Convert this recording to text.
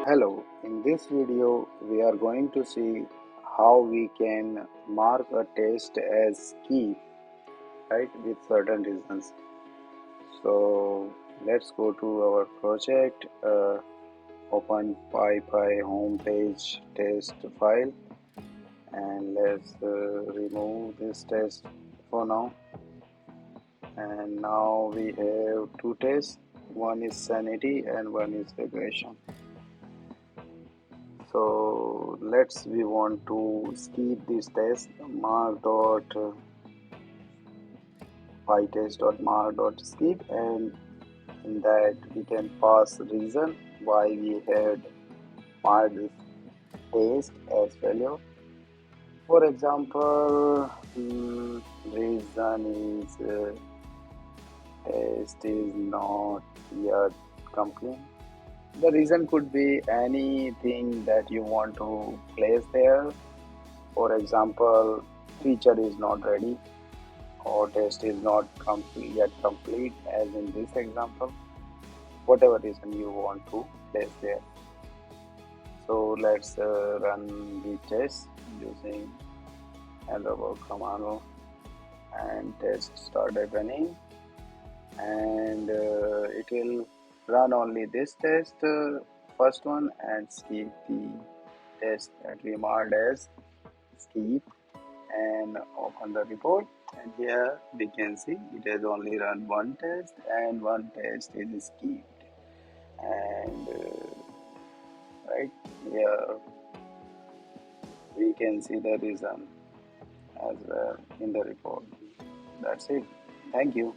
Hello, in this video we are going to see how we can mark a test as skip, right, with certain reasons. So let's go to our project, open PyPy homepage test file, and let's remove this test for now. And now we have two tests, one is sanity and one is regression. So we want to skip this test mark dot pytest dot mark dot skip, and in that we can pass reason why we had marked this test as failure. For example, reason is test is not yet complete. The reason could be anything that you want to place there. For example, feature is not ready or test is not yet complete, as in this example. Whatever reason you want to place there. So let's run the test using nRoBo command and test started running, and it will run only this test, first one, and skip the test that we marked as skip, and open the report, and here we can see it has only run one test and one test is skipped, and right here we can see the reason as well in the report. That's it. Thank you.